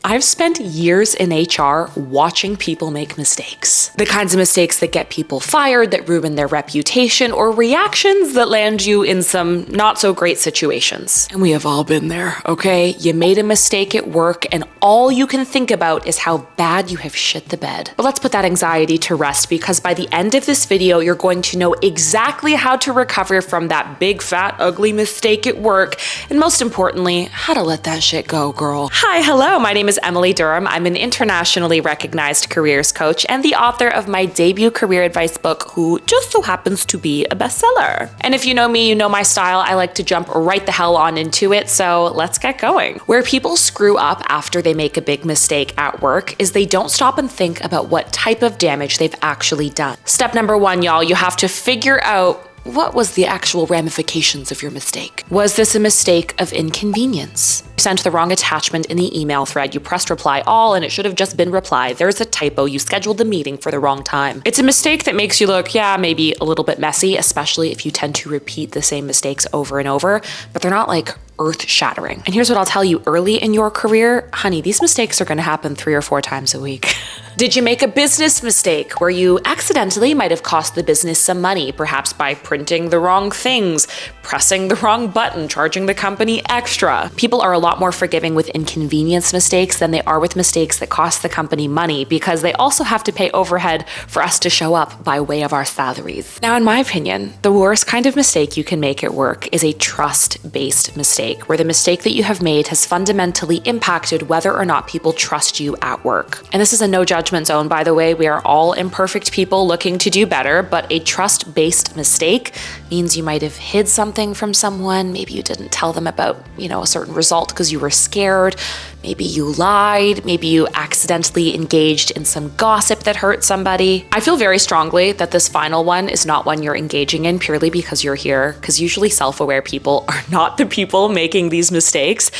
I've spent years in HR watching people make mistakes. The kinds of mistakes that get people fired, that ruin their reputation, or reactions that land you in some not so great situations. And we have all been there, okay? You made a mistake at work and all you can think about is how bad you have shit the bed. But let's put that anxiety to rest, because by the end of this video, you're going to know exactly how to recover from that big, fat, ugly mistake at work. And most importantly, how to let that shit go, girl. Hi, hello, my name is Emily Durham. I'm an internationally recognized careers coach and the author of my debut career advice book, who just so happens to be a bestseller. And if you know me, you know my style. I like to jump right the hell on into it, so let's get going. Where people screw up after they make a big mistake at work is they don't stop and think about what type of damage they've actually done. Step number one, y'all, you have to figure out what was the actual ramifications of your mistake. Was this a mistake of inconvenience? You sent the wrong attachment in the email thread, you pressed reply all and it should have just been reply. There's a typo, you scheduled the meeting for the wrong time. It's a mistake that makes you look, yeah, maybe a little bit messy, especially if you tend to repeat the same mistakes over and over, but they're not like earth-shattering. And here's what I'll tell you, early in your career, honey, these mistakes are gonna happen 3 or 4 times a week. Did you make a business mistake where you accidentally might have cost the business some money, perhaps by printing the wrong things, pressing the wrong button, charging the company extra? People are a lot more forgiving with inconvenience mistakes than they are with mistakes that cost the company money, because they also have to pay overhead for us to show up by way of our salaries. Now, in my opinion, the worst kind of mistake you can make at work is a trust-based mistake, where the mistake that you have made has fundamentally impacted whether or not people trust you at work. And this is a no judgment zone, by the way. We are all imperfect people looking to do better, but a trust-based mistake means you might have hid something from someone. Maybe you didn't tell them about, a certain result because you were scared. Maybe you lied. Maybe you accidentally engaged in some gossip that hurt somebody. I feel very strongly that this final one is not one you're engaging in purely because you're here, because usually self-aware people are not the people making these mistakes.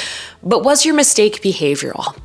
But was your mistake behavioral?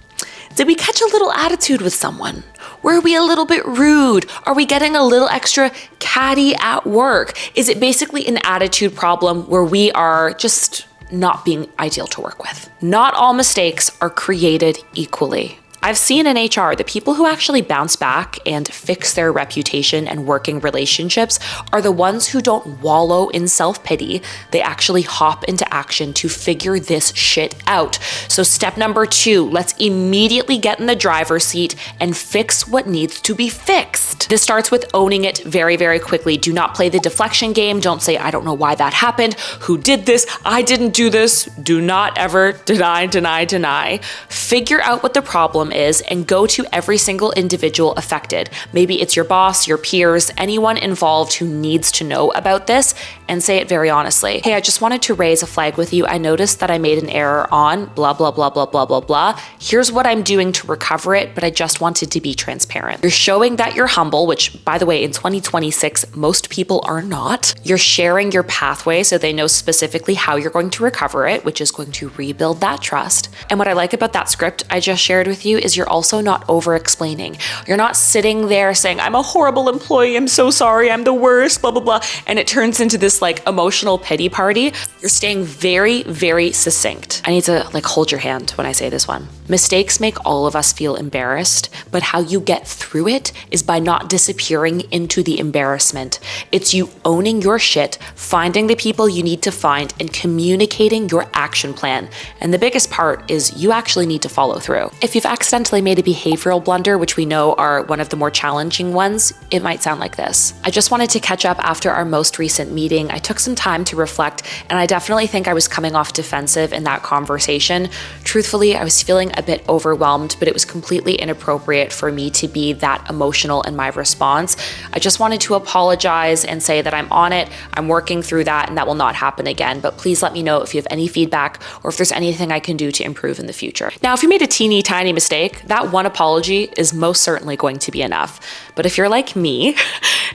Did we catch a little attitude with someone? Were we a little bit rude? Are we getting a little extra catty at work? Is it basically an attitude problem where we are just not being ideal to work with? Not all mistakes are created equally. I've seen in HR that people who actually bounce back and fix their reputation and working relationships are the ones who don't wallow in self-pity. They actually hop into action to figure this shit out. So step number 2, let's immediately get in the driver's seat and fix what needs to be fixed. This starts with owning it very, very quickly. Do not play the deflection game. Don't say, I don't know why that happened. Who did this? I didn't do this. Do not ever deny. Figure out what the problem is and go to every single individual affected. Maybe it's your boss, your peers, anyone involved who needs to know about this, and say it very honestly. Hey, I just wanted to raise a flag with you. I noticed that I made an error on blah, blah, blah, blah, blah, blah, blah. Here's what I'm doing to recover it, but I just wanted to be transparent. You're showing that you're humble, which, by the way, in 2026, most people are not. You're sharing your pathway so they know specifically how you're going to recover it, which is going to rebuild that trust. And what I like about that script I just shared with you is you're also not over-explaining. You're not sitting there saying, I'm a horrible employee, I'm so sorry, I'm the worst, blah, blah, blah. And it turns into this like emotional pity party. You're staying very, very succinct. I need to hold your hand when I say this one. Mistakes make all of us feel embarrassed, but how you get through it is by not disappearing into the embarrassment. It's you owning your shit, finding the people you need to find, and communicating your action plan. And the biggest part is you actually need to follow through. If you've accidentally made a behavioral blunder, which we know are one of the more challenging ones, it might sound like this. I just wanted to catch up after our most recent meeting. I took some time to reflect, and I definitely think I was coming off defensive in that conversation. Truthfully, I was feeling a bit overwhelmed, but it was completely inappropriate for me to be that emotional in my response. I just wanted to apologize and say that I'm on it, I'm working through that, and that will not happen again. But please let me know if you have any feedback or if there's anything I can do to improve in the future. Now, if you made a teeny tiny mistake, that one apology is most certainly going to be enough. But if you're like me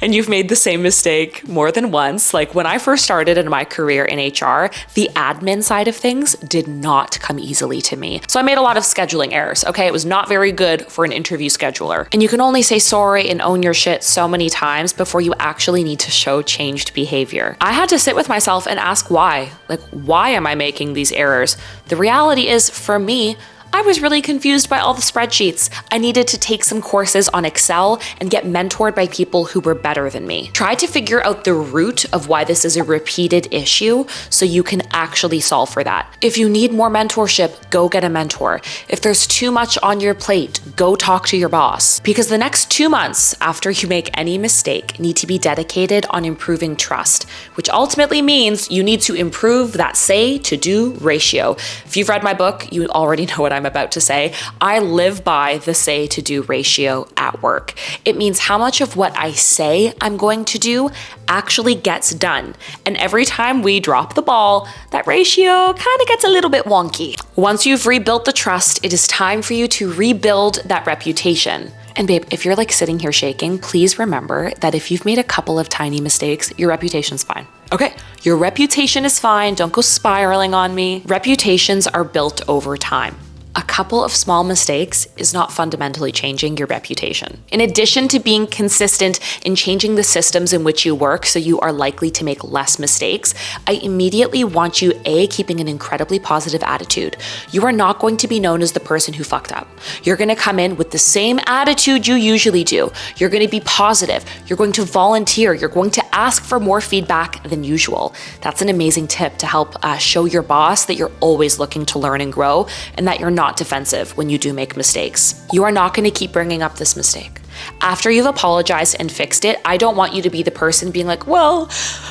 and you've made the same mistake more than once, like when I first started in my career in HR, the admin side of things did not come easily to me. So I made a lot of scheduling errors, okay? It was not very good for an interview scheduler. And you can only say sorry and own your shit so many times before you actually need to show changed behavior. I had to sit with myself and ask why. Why am I making these errors? The reality is, for me, I was really confused by all the spreadsheets. I needed to take some courses on Excel and get mentored by people who were better than me. Try to figure out the root of why this is a repeated issue so you can actually solve for that. If you need more mentorship, go get a mentor. If there's too much on your plate, go talk to your boss. Because the next 2 months after you make any mistake need to be dedicated on improving trust, which ultimately means you need to improve that say to do ratio. If you've read my book, you already know what I'm about to say. I live by the say to do ratio at work. It means how much of what I say I'm going to do actually gets done. And every time we drop the ball, that ratio kind of gets a little bit wonky. Once you've rebuilt the trust, it is time for you to rebuild that reputation. And babe, if you're like sitting here shaking, please remember that if you've made a couple of tiny mistakes, your reputation's fine. Okay, your reputation is fine. Don't go spiraling on me. Reputations are built over time. A couple of small mistakes is not fundamentally changing your reputation. In addition to being consistent in changing the systems in which you work so you are likely to make less mistakes, I immediately want you keeping an incredibly positive attitude. You are not going to be known as the person who fucked up. You're gonna come in with the same attitude you usually do. You're gonna be positive. You're going to volunteer. You're going to ask for more feedback than usual. That's an amazing tip to help show your boss that you're always looking to learn and grow and that you're not defensive when you do make mistakes. You are not going to keep bringing up this mistake. After you've apologized and fixed it, I don't want you to be the person being like, well,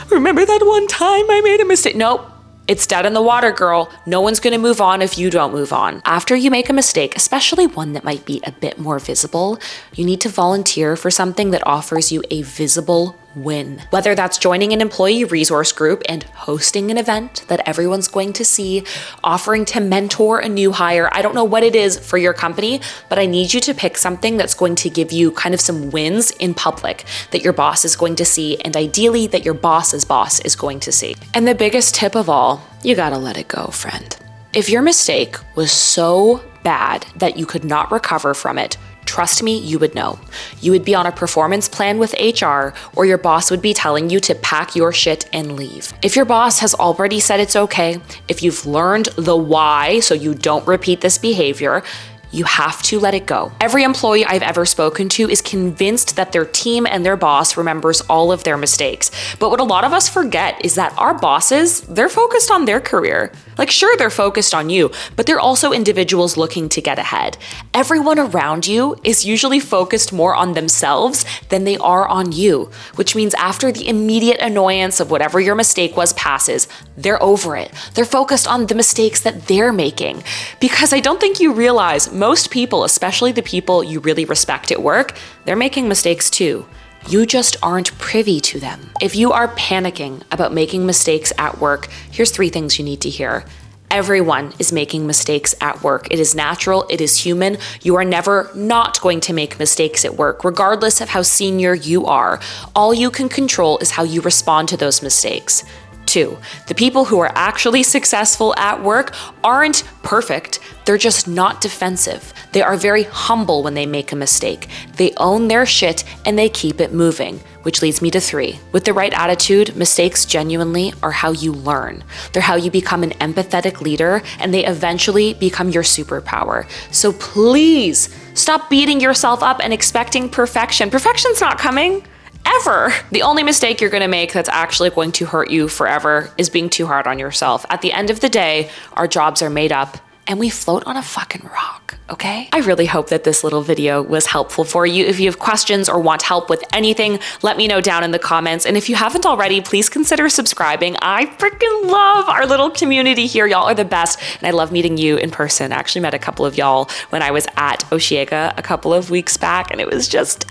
remember that one time I made a mistake? Nope. It's dead in the water, girl. No one's gonna move on if you don't move on. After you make a mistake, especially one that might be a bit more visible, you need to volunteer for something that offers you a visible win. Whether that's joining an employee resource group and hosting an event that everyone's going to see, offering to mentor a new hire. I don't know what it is for your company, but I need you to pick something that's going to give you kind of some wins in public that your boss is going to see, and ideally that your boss's boss is going to see. And the biggest tip of all, you gotta let it go, friend. If your mistake was so bad that you could not recover from it, trust me, you would know. You would be on a performance plan with HR, or your boss would be telling you to pack your shit and leave. If your boss has already said it's okay, if you've learned the why so you don't repeat this behavior, you have to let it go. Every employee I've ever spoken to is convinced that their team and their boss remembers all of their mistakes. But what a lot of us forget is that our bosses, they're focused on their career. Like, sure, they're focused on you, but they're also individuals looking to get ahead. Everyone around you is usually focused more on themselves than they are on you, which means after the immediate annoyance of whatever your mistake was passes, they're over it. They're focused on the mistakes that they're making. Because I don't think you realize most people, especially the people you really respect at work, they're making mistakes too. You just aren't privy to them. If you are panicking about making mistakes at work, here's 3 things you need to hear. Everyone is making mistakes at work. It is natural, it is human. You are never not going to make mistakes at work, regardless of how senior you are. All you can control is how you respond to those mistakes. 2, the people who are actually successful at work aren't perfect. They're just not defensive. They are very humble when they make a mistake. They own their shit and they keep it moving, which leads me to 3. With the right attitude, mistakes genuinely are how you learn. They're how you become an empathetic leader, and they eventually become your superpower. So please stop beating yourself up and expecting perfection. Perfection's not coming. Ever. The only mistake you're gonna make that's actually going to hurt you forever is being too hard on yourself. At the end of the day, our jobs are made up and we float on a fucking rock, okay? I really hope that this little video was helpful for you. If you have questions or want help with anything, let me know down in the comments. And if you haven't already, please consider subscribing. I freaking love our little community here. Y'all are the best. And I love meeting you in person. I actually met a couple of y'all when I was at Oshiega a couple of weeks back, and it was just,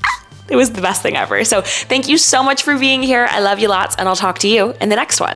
it was the best thing ever. So thank you so much for being here. I love you lots, and I'll talk to you in the next one.